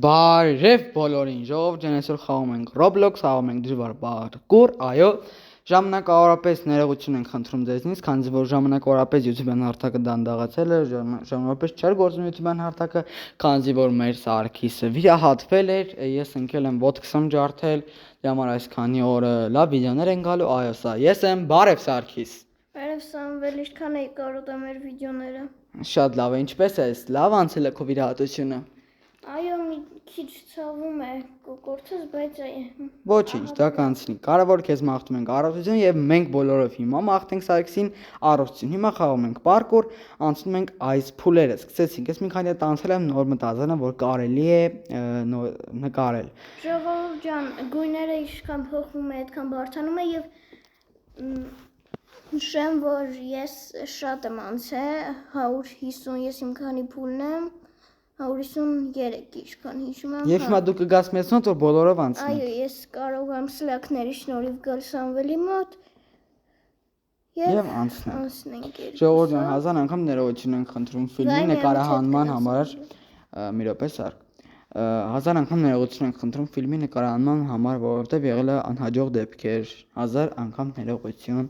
Բարև բոլորին, ժողովուրդ ջան, այսօր խաղում ենք Roblox, խաղում ենք դժվար parkour, այո, ժամանակավորապես ներողություն ենք խնդրում ձեզնից, քանզի որ ժամանակավորապես YouTube-յան հարթակը դանդաղացել է, ժամանակավորապես չէր գործում YouTube-յան հարթակը, քանզի որ մեր Սարգիսը վիրահատվել էր, ես ընկել եմ ոտքսում ջարդել, դրա համար այսքանի օրը լավ վիդեոներ են գալու, այո, սա ես եմ, բարև Սարգիս։ Բարև Սամվել, ինչքան էի կարոտա մեր վիդեոները։ Շատ լավ է, ինչպես ես, լավ անցել է քո վիրահատությունը։ Այո, մի քիչ ցավում է կոկորտս, բայց Ոչինչ, դա կանցնի։ Կարևոր քեզ մաղթում ենք առողջություն եւ մենք բոլորով հիմա մաղթենք Սարգսին առողջություն։ Հիմա խաղում ենք parkour, անցնում ենք այս փուլերը։ Սկսեցինք, ես մի քանի հատ անցել եմ, նոր մտածել եմ, որ կարելի է նկարել։ Ժողովուրդ ջան, գույները ինչքան փոխվում է, այդքան բարդանում է եւ նշեմ, որ ես շատ եմ անցել, 150, ես իմ քանի փուլն եմ, 153 ինչքան հիշում եմ։ Եվ հիմա դու կգաս մեզ մոտ, որ բոլորով անցնենք։ Այո, ես կարող եմ սլակների շնորհիվ գալ Սամվելի մոտ եւ անցնենք։ Ժողովուրդ ջան, հազար անգամ ներողություն ենք խնդրում ֆիլմի նկարահանման համար, մի րոպե Սարգ։ Հազար անգամ ներողություն ենք խնդրում ֆիլմի նկարահանման համար, որովհետեւ եղել է անհաջող դեպքեր, հազար անգամ ներողություն,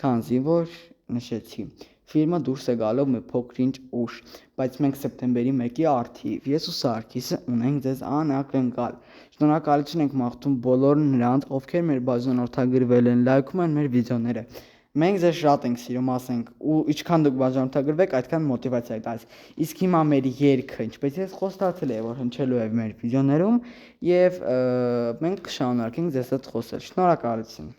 քանզի որ նշեցի ֆիլմը դուրս է գալու մի փոքրինչ ուշ, բայց մենք սեպտեմբերի 1-ի արդիվ ես ու Սարգիսը ունենք ձեզ անակնկալ։ Շնորհակալություն ենք մաղթում բոլոր նրանց, ովքեր մեր բաժանորդագրվել են, լայքում են մեր վիդեոները։ Մենք ձեզ շատ ենք սիրում, ասենք, ու ինչքան դուք բաժանորդագրվեք, այդքան մոտիվացիա տալիս։ Իսկ հիմա մեր երգը, ինչպես ես խոստացել եմ, որ հնչելու է մեր վիդեոներում, եւ մենք կշարունակենք ձեզ հետ խոսել։ Շնորհակալություն։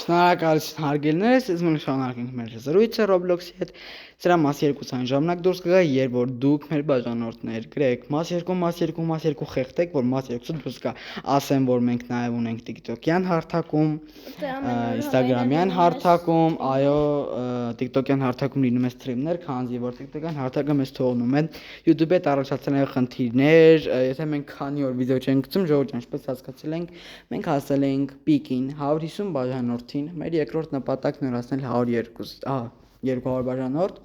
Շնորհակալություն հարգելիներս, ես մենք շարունակենք մեր զրույցը Roblox-ի հետ։ Սրա մաս 2-ան ժամանակ դուրս կգա, երբ որ դուք մեր բաժանորդներ գրեք մաս 2 խեղդեք, որ մաս 2-ը դուրս գա։ Ասեմ, որ մենք նաև ունենք TikTok-յան հարթակում, Instagram-յան հարթակում, այո, TikTok-յան հարթակում լինում է սթրիմներ, քանզի որ TikTok-յան հարթակը մեզ թողնում է YouTube-ի հետ առաջացել են խնդիրներ, եթե մենք քանի օր վիդեո չենք գցում, ժողովուրդ ինչպես հասկացել ենք, մենք հասել ենք պիկին 150 բաժանորդին մեր երկրորդ նպատակն էր հասնել 200 բաժանորդ,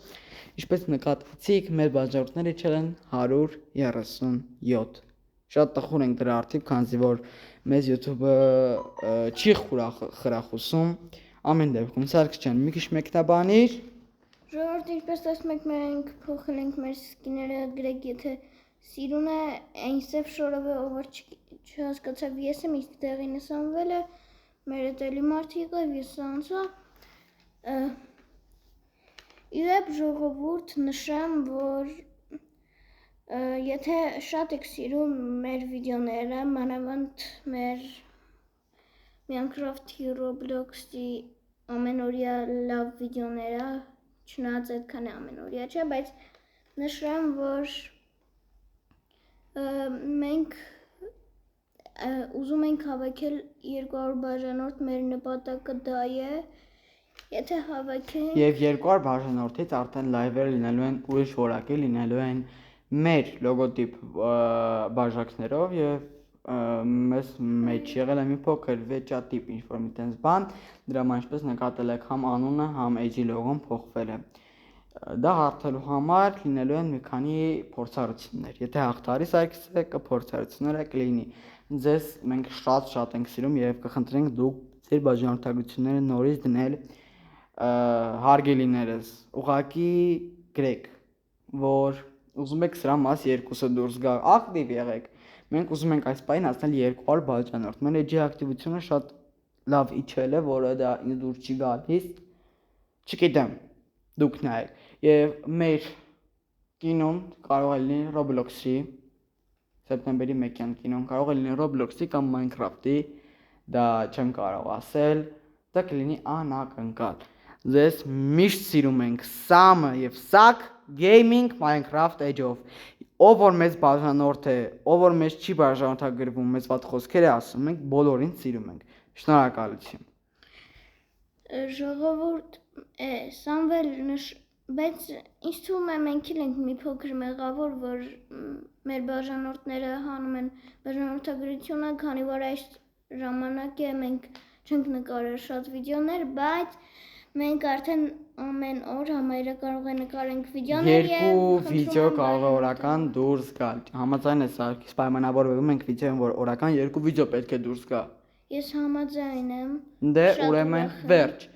ինչպես նկատեցիք, մեր բաժանորդները իջել են 137։ Շատ տխուր ենք դրա արդիվ, քանզի որ մեզ YouTube-ը չի խրախուսում։ Ամեն դեպքում Սարգիս ջան, մի քիչ մեկնաբանիր։ Ժողովուրդ, ինչպես տեսնում եք, մենք փոխել ենք մեր սկիները, գրեք, եթե սիրուն է, այն սև շորովը, ով չհասկացավ, ես եմ, իսկ տեղին ես անվել է, մեր հետ էլի մարդիկ է, ես անցա։ Իդեպ ժողովուրդ, նշեմ, որ եթե շատ եք սիրում մեր վիդեոները, մանավանդ մեր Minecraft-ի, Roblox-ի ամենօրյա լավ վիդեոները, չնայած այդքան է ամենօրյա չէ, բայց նշեմ, որ մենք ուզում ենք հավաքել 200 բաժանորդ, մեր նպատակը դա է, եթե հավաքենք… Եվ 200 բաժանորդից արդեն լայվերը լինելու են ուրիշ որակի, լինելու են մեր լոգոտիպ բաժակներով և մեզ մեջ եղել է մի փոքր վեճատիպ ինչ-որ մի տենց բան, դրա համար ինչպես նկատել եք համ անունը, համ էջի լոգոն փոխվել է։ Դա հարթելու համար լինելու են մի քանի փորձառություններ։ Եթե հաղթարի Սարգիսը, կփորձառությունները կլինի։ Ձեզ մենք շատ ենք սիրում և կխնդրենք դուք ձեր բաժանորդագրությունները նորից դնել հարգելիներս։ Ուղղակի գրեք, որ ուզում եք սրա մաս երկուսը դուրս գա, ակտիվ եղեք։ Մենք ուզում ենք այս պահին հասնել 200 բաժանորդ։ Մեր էջի ակտիվությունը շատ լավ իջել է, որը դա ինձ դուր չի գալիս։ Չգիտեմ, դուք նայեք։ Եվ մեր կինոն կարող է լինի Roblox-ի, սեպտեմբերի 1-յան կինոն կարող է լինի Roblox-ի կամ Minecraft-ի, դա չեմ կարող ասել, դա կլինի անակնկալ։ Ձեզ միշտ սիրում ենք Սամը և Սակ Gaming Minecraft Edge-ով։ Ով որ մեզ բաժանորդ է, ով որ մեզ չի բաժանորդագրվում, մեզ վատ խոսքեր է ասում, մենք բոլորին սիրում ենք։ Շնորհակալություն։ Ժողովուրդ, Սամվել, բայց ինձ թվում է մենք ենք մի փոքր մեղավոր, որ մեր բաժանորդները հանում են բաժանորդագրությունը, քանի որ այս ժամանակ է մենք չենք նկարել շատ վիդեոներ, բայց մենք արդեն ամեն օր համարյա կարող է նկարենք վիդեոներ և երկու վիդեո կարող է օրական դուրս գալ։ Համաձայն է Սարգիս, պայմանավորվում ենք վիդեոն, որ օրական երկու վիդեո պետք է դուրս գա։ Ես համաձայն եմ։ Դե ուրեմն վերջ։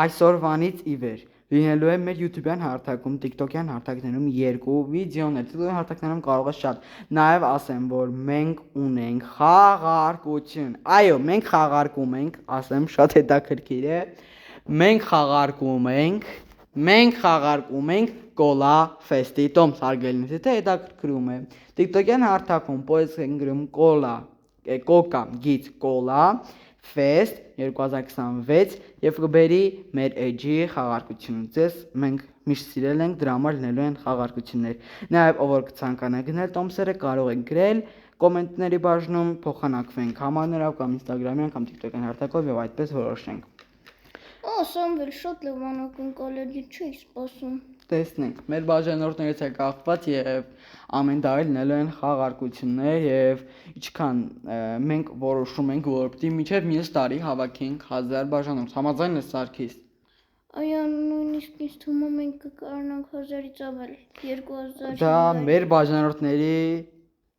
Այսօրվանից ի վեր լինելու է մեր YouTube-յան հարթակում, TikTok-յան հարթակներում երկու վիդեոներ։ TikTok-յան հարթակներում կարող է շատ։ Նաև ասեմ, որ մենք ունենք խաղարկություն։ Այո, մենք խաղարկում ենք, ասեմ, շատ հետաքրքիր է։ Մենք խաղարկում ենք Կոլա Ֆեստի տոմս հարգելինս, եթե հետաքրքրում է։ TikTok-յան հարթակում post են գրում Կոկա գիծ Կոլա Fest 2026 և կբերի մեր էջի խաղարկությունը։ Ձեզ մենք միշտ սիրել ենք, դրա համար լինելու են խաղարկություններ։ Նաև ով որ կցանկանա գնել տոմսերը, կարող եք գրել կոմենտների բաժնում, փոխանակվենք համարներով կամ Instagram-յան կամ TikTok-յան հարթակով և այդպես որոշենք։ Սամվել, շատ լավ անակնկալի չի սպասում։ Տեսնենք, մեր բաժանորդներից է կախված և ամեն տարի լինելու են խաղարկություններ և ինչքան մենք որոշում ենք, որպեսզի մինչև մյուս տարի հավաքենք 1000 բաժանորդ։ Համաձայն ես Սարգիս։ Այո, նույնիսկ ինձ թվում է մենք կկարողանանք 1000-ից ավել, 2000։ Դա մեր բաժանորդների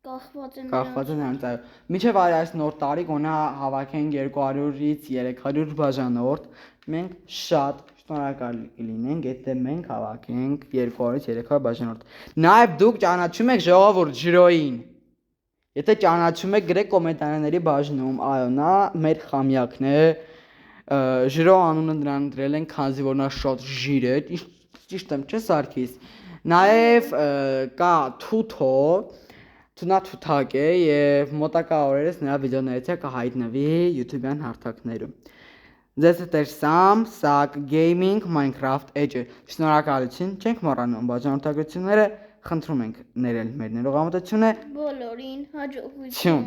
կախված է նրանց, այո։ Մինչև այս նոր տարի գոնե հավաքենք 200-ից 300 բաժանորդ, մենք շատ շնորհակալ կլինենք, եթե մենք հավաքենք 200-ից 300 բաժանորդ։ Նաև դուք ճանաչում եք ժողովուրդ Ժիրոյին։ Եթե ճանաչում եք, գրեք կոմենտարների բաժնում, այո, նա մեր խամյակն է։ Ժիրո անունը նրան դրել են, քանզի որ նա շատ ժիր է, ճիշտ եմ, չէ Սարգիս։ Նաև կա Թութո, նա թութակ է և մոտակա օրերս նրա վիդեոներից կհայտնվի YouTube-յան հարթակներում։ Ձեզ հետ էր Սամ, Սակ Gaming Minecraft Edge-ը։ Շնորհակալություն, չենք մոռանում բաժանորդագրությունները, խնդրում ենք ներել մեր ներողամտությունը։ Բոլորին հաջողություն։